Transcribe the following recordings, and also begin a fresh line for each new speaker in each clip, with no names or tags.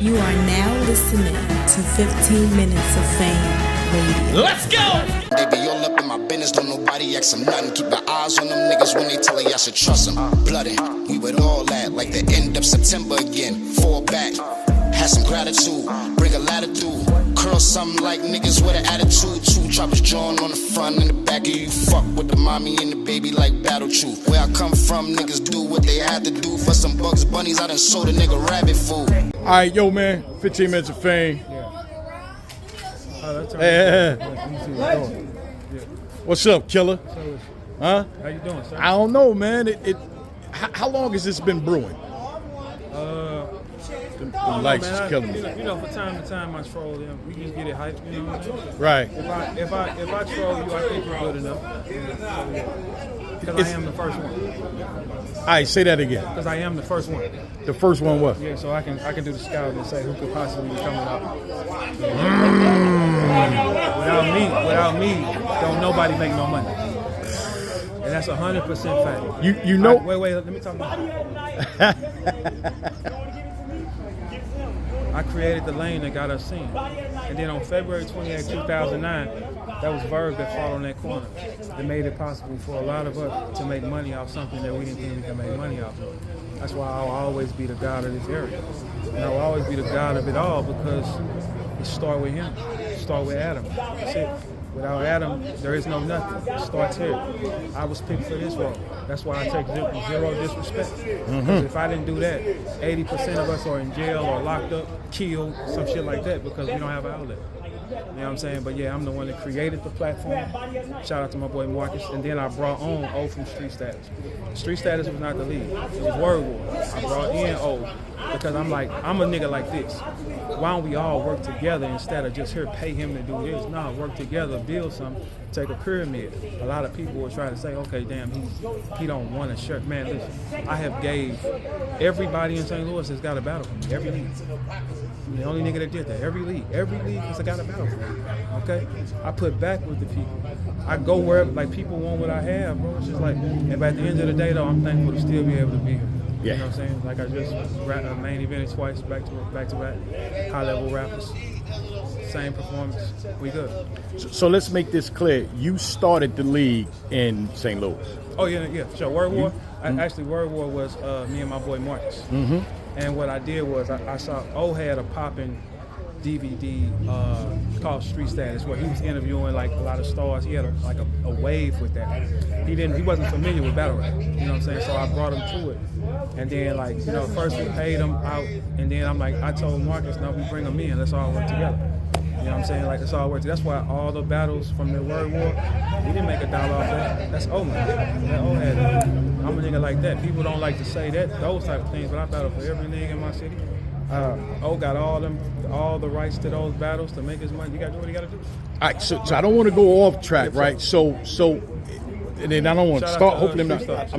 You are now listening to 15 Minutes of Fame Radio.
Let's go!
They be all up in my business, don't nobody ask them nothing. Keep your eyes on them niggas when they tell you I should trust them. Blooded, we with all that, like the end of September again. Fall back, had some gratitude, bring a latitude. Curl something like niggas with an attitude. Two choppers drawn on the front and the back of you. Fuck with the mommy and the baby like battle truth. Where I come from, niggas do what they had to do. For some Bugs Bunnies, I done sold a nigga rabbit food.
Alright, yo man, 15 Minutes of Fame. Hey. What's up, killer? Huh?
How you doing, sir?
I don't know, man. How long has this been brewing? The lights is killing me.
You know, from time to time I troll them. We just get it hyped, you know what I mean?
Right.
If I troll you, I think you're good enough. Because I am the first one.
All right, say that again.
Because I am the first one.
The first one what?
Yeah, so I can do the scout and say who could possibly be coming up. Without me, don't nobody make no money. And that's 100% fact.
You know.
Right, wait, let me talk about it. I created the lane that got us seen. And then on February 28, 2009, that was Verb that fought on that corner. That made it possible for a lot of us to make money off something that we didn't think we could make money off of. That's why I'll always be the god of this area. And I'll always be the god of it all because it starts with him. It starts with Adam. That's it. Without Adam, there is no nothing. It starts here. I was picked for this role. That's why I take zero disrespect. Because if I didn't do that, 80% of us are in jail or locked up, killed, some shit like that because we don't have an outlet. You know what I'm saying? But yeah, I'm the one that created the platform. Shout out to my boy Marcus. And then I brought on O from Street Status. Street Status was not the lead. It was Word War. I brought in O because I'm a nigga like this. Why don't we all work together instead of just here pay him to do this? Nah, work together, build something, take a pyramid. A lot of people will try to say, okay, damn, he don't want a shirt. Man, listen, I have gave everybody in St. Louis has got a battle for me, every league. I'm the only nigga that did that. Every league has got a battle for me. Okay? I put back with the people. I go wherever, like people want what I have, bro. It's just like, and by the end of the day though, I'm thankful to still be able to be here.
Yeah.
You know what I'm saying? Like I just main evented twice, back to back, high level rappers. Same performance. We good.
So let's make this clear. You started the league in St. Louis.
Oh yeah, for sure. Word War. Actually, Word War was me and my boy Marcus. Mm-hmm. And what I did was I saw O had a popping DVD called Street Status where he was interviewing like a lot of stars. He had a wave with that. He wasn't familiar with battle rap. You know what I'm saying? So I brought him to it. And then first we paid him out, and then I told Marcus, no, we bring him in. Let's all work together. You know what I'm saying? Like let's all work together. That's why all the battles from the Word War, we didn't make $1 off that. That's O man. That O had it. I'm a nigga like that. People don't like to say those type of things, but I battle for every nigga in my city. O got all the rights to those battles to make his money. You got to do what you got to do.
All right, so I don't want to go off track, right? So, and then I don't want to start. Hopefully, I'm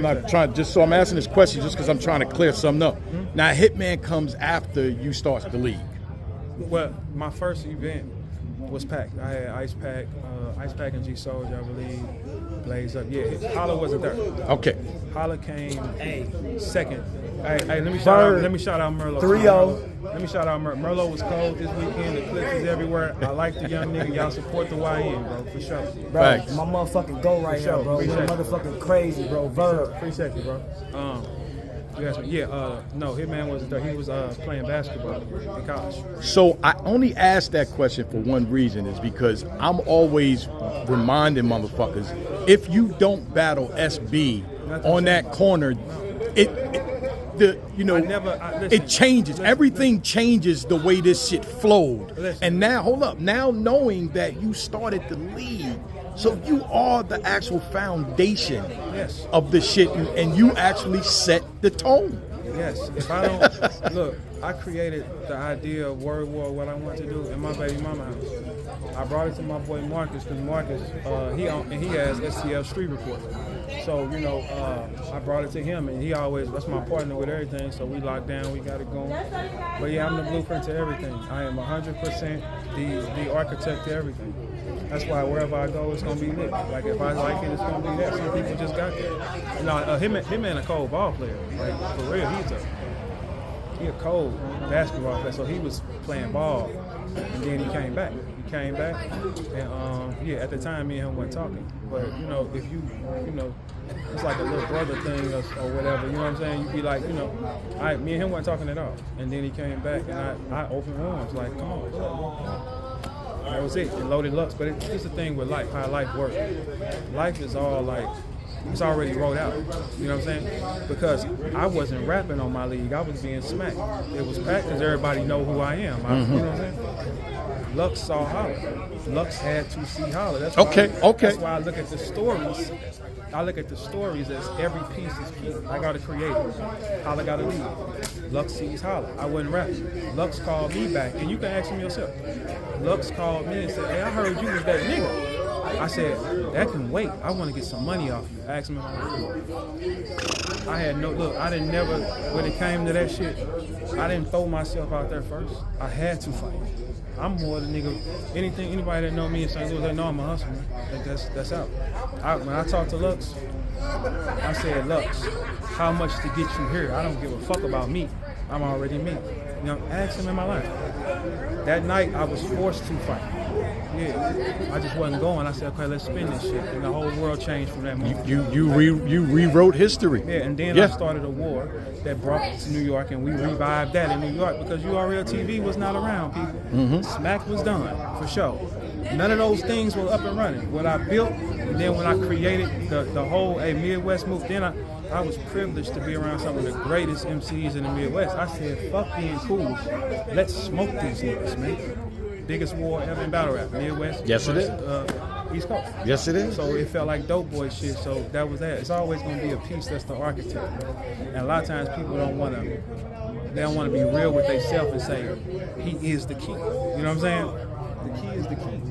not trying. Just so I'm asking this question, just because I'm trying to clear something up. Mm-hmm. Now, Hitman comes after you start the league.
Well, my first event was packed. I had Ice Pack and G Soldier, I believe. Blaze Up. Yeah, Holla wasn't there.
Okay.
Holla came second. Hey, let me shout out Merlot.
3-0.
Let me shout out Merlot. Merlot was cold this weekend. The clips is everywhere. I like the young nigga. Y'all support the YN, bro, for sure.
Bro,
Thanks.
my motherfucking go right here, bro. You're motherfucking crazy, bro. Verb.
Appreciate you, bro. No, Hitman wasn't there. He was playing basketball in college.
So I only asked that question for one reason, is because I'm always reminding motherfuckers, if you don't battle SB on that corner, it changes. Everything changes the way this shit flowed. And now, hold up, now knowing that you started the league, so you are the actual foundation of the shit, and you actually set the tone.
Yes. If I don't look, I created the idea of Word War, what I want to do in my baby mama house. I brought it to my boy Marcus because Marcus, he has STL Street Report. So I brought it to him, and that's my partner with everything. So we locked down, we got it going. But yeah, I'm the blueprint to everything. I am 100% the architect to everything. That's why wherever I go, it's gonna be lit. Like if I like it, it's gonna be there. Some people just got there. Hitman a cold ball player. Like for real, he's a he a cold basketball player, so he was playing ball, and then he came back. And at the time, me and him weren't talking. But you know, if you know, it's like a little brother thing or whatever. You know what I'm saying? You'd be like, you know, me and him weren't talking at all. And then he came back, and I opened arms like, come on, what's up? That was it. And loaded Lux. But it's the thing with life, how life works. Life is all like, it's already wrote out. You know what I'm saying? Because I wasn't rapping on my league. I was being smacked. It was packed because everybody know who I am. You know what I'm saying? Lux saw Holla. Lux had to see Holla. That's why That's why I look at the stories. I look at the stories as every piece is key. I got to create it. Holla got to lead. Lux sees Holla. I wasn't rapping. Lux called me back, and you can ask him yourself. Lux called me and said, "Hey, I heard you was that nigga." I said, "That can wait. I want to get some money off you." I asked him if I had no look. I didn't never when it came to that shit. I didn't throw myself out there first. I had to fight. I'm more the nigga. Anybody that know me in St. Louis, they know I'm a hustler. Like that's out. When I talked to Lux, I said, "Lux, how much to get you here? I don't give a fuck about me. I'm already me." You know, ask him in my life. That night, I was forced to fight. Yeah, I just wasn't going. I said, "Okay, let's spin this shit," and the whole world changed from that moment.
You rewrote history.
Yeah, and then I started a war that brought us to New York, and we revived that in New York because URL TV was not around, people. Smack was done, for sure. None of those things were up and running. What I built, and then when I created the whole Midwest move, then I was privileged to be around some of the greatest MCs in the Midwest. I said, fuck being cool. Let's smoke these niggas, man. Biggest war ever in battle rap, Midwest.
Yes, it is.
East Coast.
Yes, it is.
So it felt like dope boy shit. So that was that. It's always going to be a piece that's the architect. And a lot of times people don't want to. They don't want to be real with themselves and say he is the key. You know what I'm saying? The key is the key.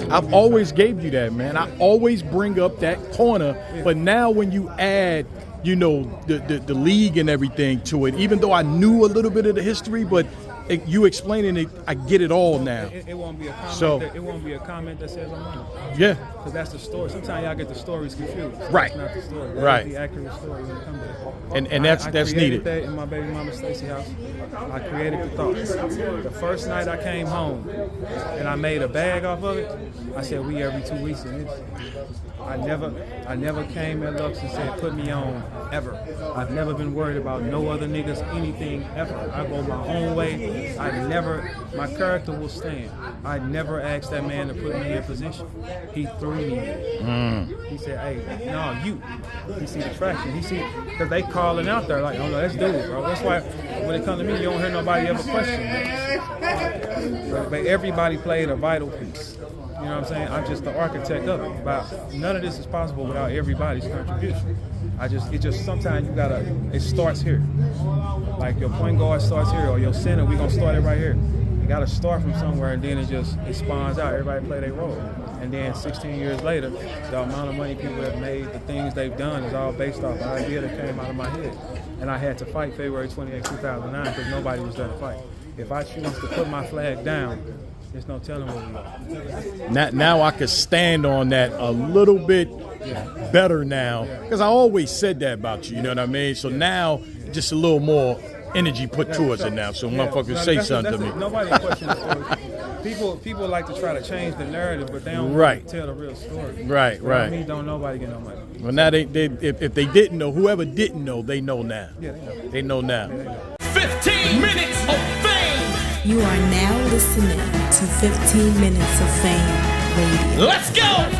I've always gave you that, man. I always bring up that corner, but now when you add, you know, the league and everything to it, even though I knew a little bit of the history, but you explaining it, I get it all now.
It won't be a comment. It won't be a comment that says I'm on it.
Yeah.
Because that's the story. Sometimes y'all get the stories confused.
Right.
That's not the story. That's
right.
the accurate story when it comes to that.
And that's
I
needed.
That in my baby mama Stacy house. I created the thoughts. The first night I came home and I made a bag off of it, I said we every 2 weeks in this. I never came at Lux and said put me on ever. I've never been worried about no other niggas anything ever. I go my own way. My character will stand. I never asked that man to put me in a position. He threw me in. He said, "Hey, no, you." He see the traction. He see, because they calling out there like, "Oh no, that's dude, bro." That's why when it comes to me, you don't hear nobody ever question me. But everybody played a vital piece. You know what I'm saying? I'm just the architect of it. But none of this is possible without everybody's contribution. Sometimes you gotta, it starts here. Like your point guard starts here, or your center, we gonna start it right here. You gotta start from somewhere, and then it spawns out. Everybody play their role. And then 16 years later, the amount of money people have made, the things they've done is all based off the idea that came out of my head. And I had to fight February 28, 2009, because nobody was there to fight. If I choose to put my flag down, there's no telling where we are.
Now I could stand on that a little bit better now, because I always said that about you. You know what I mean? So now, just a little more energy put towards it now. So motherfuckers say something to me.
Nobody questions the story. People like to try to change the narrative, but they don't tell the real story.
Right.
I mean, don't nobody get no money.
Well, now if they didn't know, whoever didn't know, they know now.
Yeah, they know.
They know now.
15 minutes of fame.
You are now listening to 15 Minutes of Fame Radio.
Let's go.